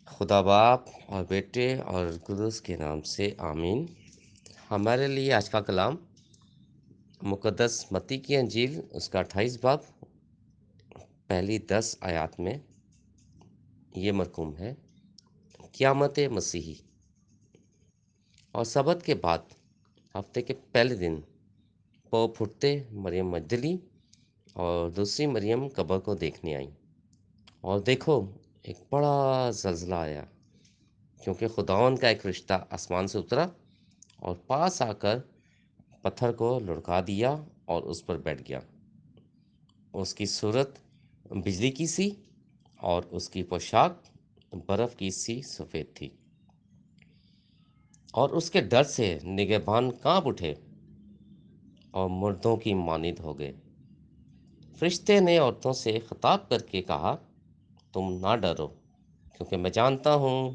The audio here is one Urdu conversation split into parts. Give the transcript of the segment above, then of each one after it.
خدا باپ اور بیٹے اور قدس کے نام سے آمین۔ ہمارے لیے آج کا کلام مقدس متی کی انجیل اس کا 28 باب پہلی 10 آیات میں یہ مرقوم ہے: قیامت مسیحی۔ اور سبت کے بعد ہفتے کے پہلے دن پو پھٹتے مریم مجدلی اور دوسری مریم قبر کو دیکھنے آئیں، اور دیکھو ایک بڑا زلزلہ آیا، کیونکہ خداوند کا ایک رشتہ آسمان سے اترا اور پاس آ کر پتھر کو لڑکا دیا اور اس پر بیٹھ گیا۔ اس کی صورت بجلی کی سی اور اس کی پوشاک برف کی سی سفید تھی، اور اس کے ڈر سے نگہبان کانپ اٹھے اور مردوں کی مانند ہو گئے۔ فرشتے نے عورتوں سے خطاب کر کے کہا، تم نہ ڈرو، کیونکہ میں جانتا ہوں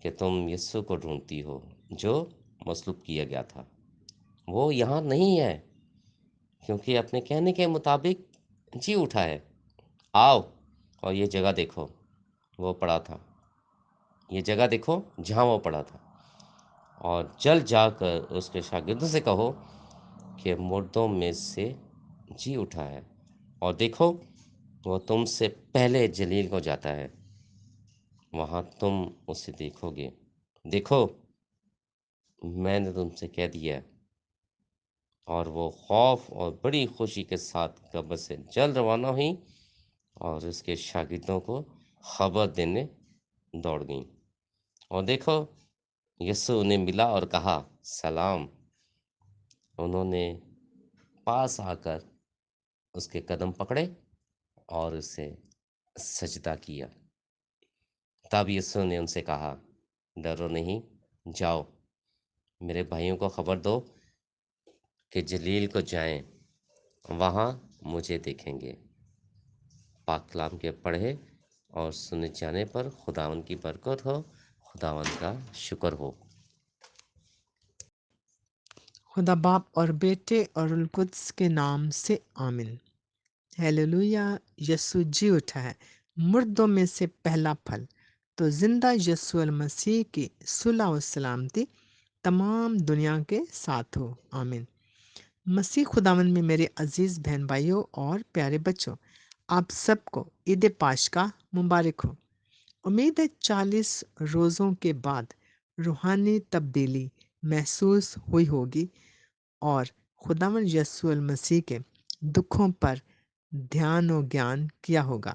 کہ تم یسوع کو ڈھونڈتی ہو جو مصلوب کیا گیا تھا۔ وہ یہاں نہیں ہے، کیونکہ اپنے کہنے کے مطابق جی اٹھا ہے۔ آؤ اور یہ جگہ دیکھو وہ پڑا تھا، یہ جگہ دیکھو جہاں وہ پڑا تھا، اور جلد جا کر اس کے شاگردوں سے کہو کہ مردوں میں سے جی اٹھا ہے، اور دیکھو وہ تم سے پہلے جلیل کو جاتا ہے، وہاں تم اسے دیکھو گے۔ دیکھو میں نے تم سے کہہ دیا ہے۔ اور وہ خوف اور بڑی خوشی کے ساتھ قبر سے جلد روانہ ہوئیں اور اس کے شاگردوں کو خبر دینے دوڑ گئیں۔ اور دیکھو یسوع انہیں ملا اور کہا، سلام۔ انہوں نے پاس آ کر اس کے قدم پکڑے اور اسے سجدہ کیا۔ تب یسوع نے ان سے کہا، ڈرو نہیں، جاؤ میرے بھائیوں کو خبر دو کہ جلیل کو جائیں، وہاں مجھے دیکھیں گے۔ پاک کلام کے پڑھے اور سنے جانے پر خداوند کی برکت ہو، خداوند کا شکر ہو۔ خدا باپ اور بیٹے اور القدس کے نام سے آمین۔ ہیلیلویا، یسوع جی اٹھا ہے، مردوں میں سے پہلا پھل۔ تو زندہ یسوع المسیح کی صلح و سلامتی تمام دنیا کے ساتھ ہو، آمین۔ مسیح خداوند میں میرے عزیز بہن بھائیوں اور پیارے بچوں، آپ سب کو عید پاشکا مبارک ہو۔ امید ہے 40 روزوں کے بعد روحانی تبدیلی محسوس ہوئی ہوگی اور خداوند یسوع المسیح کے دکھوں پر دھیان و گیان کیا ہوگا،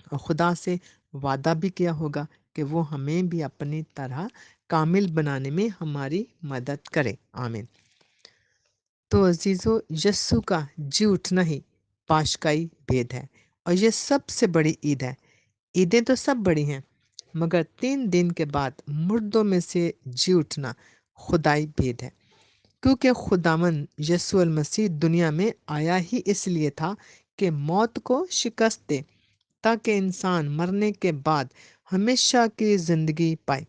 اور خدا سے وعدہ بھی کیا ہوگا کہ وہ ہمیں بھی اپنی طرح کامل بنانے میں ہماری مدد کرے، آمین۔ تو عزیزو، یسوع کا جی اٹھنا ہی پاشکائی بھید ہے، اور یہ سب سے بڑی عید ہے۔ عیدیں تو سب بڑی ہیں، مگر 3 دن کے بعد مردوں میں سے جی اٹھنا خدائی بھید ہے، کیونکہ خداوند یسوع المسیح دنیا میں آیا ہی اس لیے تھا کہ موت کو شکست دے، تاکہ انسان مرنے کے بعد ہمیشہ کی زندگی پائے۔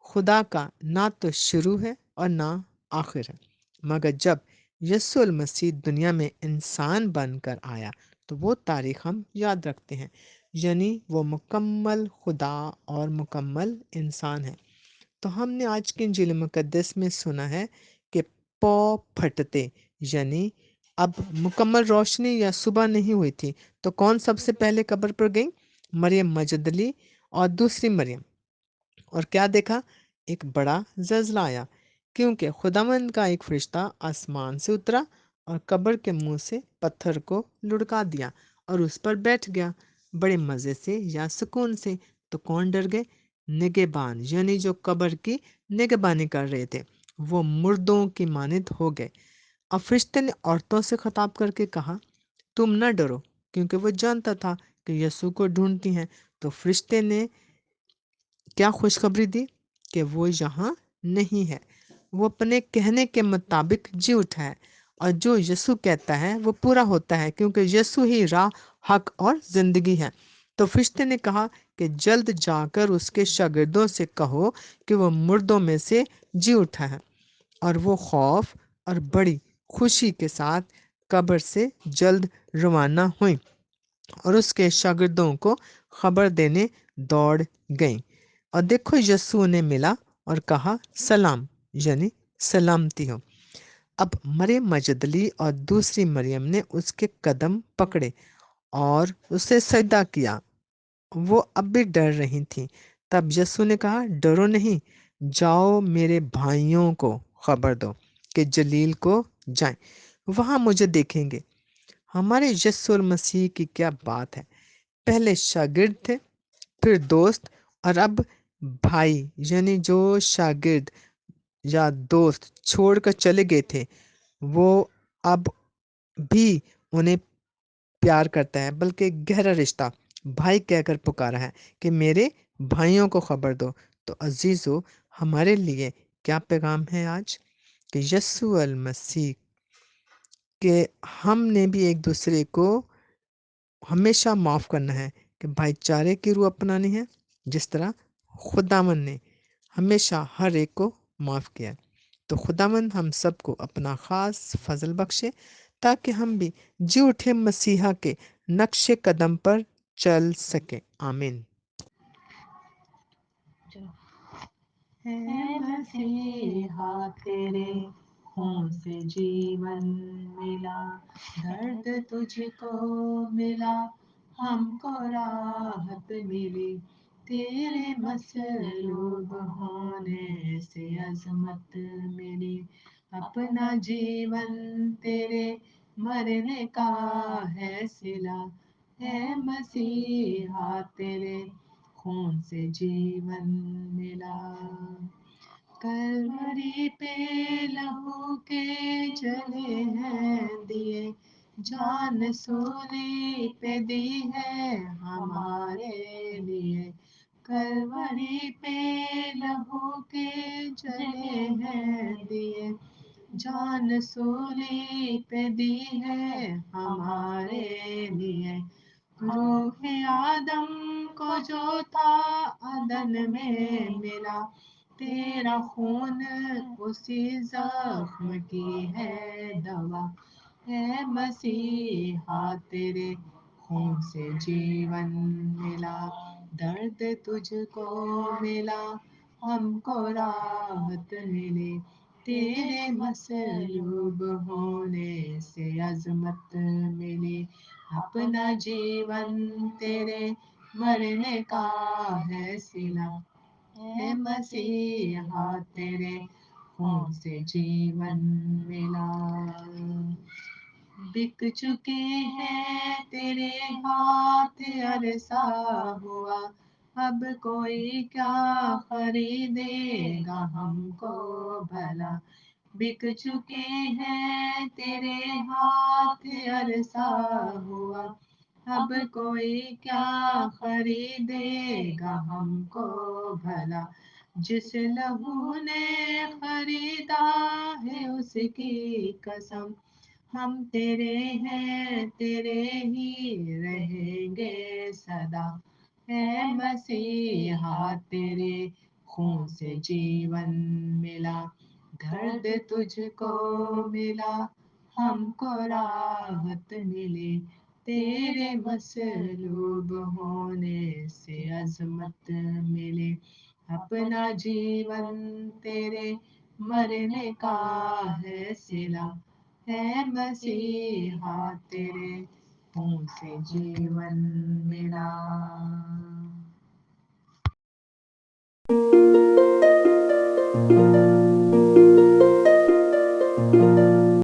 خدا کا نہ تو شروع ہے اور نہ آخر ہے، مگر جب یسوع المسیح دنیا میں انسان بن کر آیا تو وہ تاریخ ہم یاد رکھتے ہیں، یعنی وہ مکمل خدا اور مکمل انسان ہے۔ تو ہم نے آج کی انجیل مقدس میں سنا ہے کہ پو پھٹتے، یعنی اب مکمل روشنی یا صبح نہیں ہوئی تھی، تو کون سب سے پہلے قبر پر گئی؟ مریم مجدلی اور دوسری مریم۔ اور کیا دیکھا؟ ایک بڑا زلزلہ آیا، کیونکہ خداوند کا ایک فرشتہ آسمان سے اترا اور قبر کے منہ سے پتھر کو لڑکا دیا اور اس پر بیٹھ گیا، بڑے مزے سے یا سکون سے۔ تو کون ڈر گئے؟ نگہبان، یعنی جو قبر کی نگہبانی کر رہے تھے، وہ مردوں کی مانند ہو گئے۔ اور فرشتے نے عورتوں سے خطاب کر کے کہا، تم نہ ڈرو، کیونکہ وہ جانتا تھا کہ یسوع کو ڈھونڈتی ہیں۔ تو فرشتے نے کیا خوشخبری دی؟ کہ وہ یہاں نہیں ہے، وہ اپنے کہنے کے مطابق جی اٹھا ہے، اور جو یسوع کہتا ہے وہ پورا ہوتا ہے، کیونکہ یسوع ہی راہ، حق اور زندگی ہے۔ تو فرشتے نے کہا کہ جلد جا کر اس کے شاگردوں سے کہو کہ وہ مردوں میں سے جی اٹھا ہے، اور وہ خوف اور بڑی خوشی کے ساتھ قبر سے جلد روانہ ہوئیں اور اس کے شاگردوں کو خبر دینے دوڑ گئیں۔ اور دیکھو یسوع انہیں ملا اور کہا سلام، یعنی سلامتی ہو۔ اب مریم مجدلی اور دوسری مریم نے اس کے قدم پکڑے اور اسے سجدہ کیا۔ وہ اب بھی ڈر رہی تھیں۔ تب یسوع نے کہا ڈرو نہیں، جاؤ میرے بھائیوں کو خبر دو کہ جلیل کو جائیں، وہاں مجھے دیکھیں گے۔ ہمارے یسوع المسیح کی کیا بات ہے، پہلے شاگرد تھے، پھر دوست، اور اب بھائی، یعنی جو شاگرد یا دوست چھوڑ کر چلے گئے تھے وہ اب بھی انہیں پیار کرتا ہے، بلکہ گہرا رشتہ بھائی کہہ کر پکارا ہے کہ میرے بھائیوں کو خبر دو۔ تو عزیزو، ہمارے لیے کیا پیغام ہے آج کہ یسوع المسیح کہ ہم نے بھی ایک دوسرے کو ہمیشہ معاف کرنا ہے، کہ بھائی چارے کی روح اپنانی ہے، جس طرح خداوند نے ہمیشہ ہر ایک کو معاف کیا ہے۔ تو خداوند ہم سب کو اپنا خاص فضل بخشے تاکہ ہم بھی جی اٹھے مسیحا کے نقش قدم پر چل سکیں۔ آمین۔ ہے مسیحا تیرے خون سے جیون ملا، درد تجھ کو ملا، ہم کو راحت ملی، تیرے مصلوب ہونے سے عظمت ملی، اپنا جیون تیرے مرنے کا ہے صلہ، ہے مسیحا تیرے خون سے جیون ملا۔ کلوری پہ لہو کے جلے ہیں دیے، جان سولی پہ دی ہے ہمارے لیے، کلوری پہ لہو کے جلے ہیں دیے، جان سولی پہ دی ہے ہمارے لیے، روح آدم کو جو تھا عدن میں ملا، تیرا خون اسی زخم کی ہے دوا، ہے مسیحا تیرے خون سے جیون ملا، درد تجھ کو ملا، ہم کو راحت ملی، تیرے مصلوب ہونے سے عظمت ملی، اپنا جیون تیرے مرنے کا ہے صلہ، ہے مسیحا تیرے خون سے جیون ملا۔ بک چکے ہیں تیرے ہاتھ عرصہ ہوا، اب کوئی کیا خریدے گا ہم کو بھلا، بک چکے ہیں تیرے ہاتھ عرصہ ہوا، اب کوئی کیا خریدے گا ہم کو بھلا، جس لہو نے خریدا ہے اس کی قسم، ہم تیرے ہیں تیرے ہی رہیں گے سدا، ہے مسیحا تیرے خون سے جیون ملا، درد تجھ کو ملا، ہم کو راحت ملی، تیرے مصلوب ہونے سے عظمت ملی، اپنا جیون تیرے مرنے کا ہے صلہ، ہے مسیحا تیرے خون سے جیون ملا۔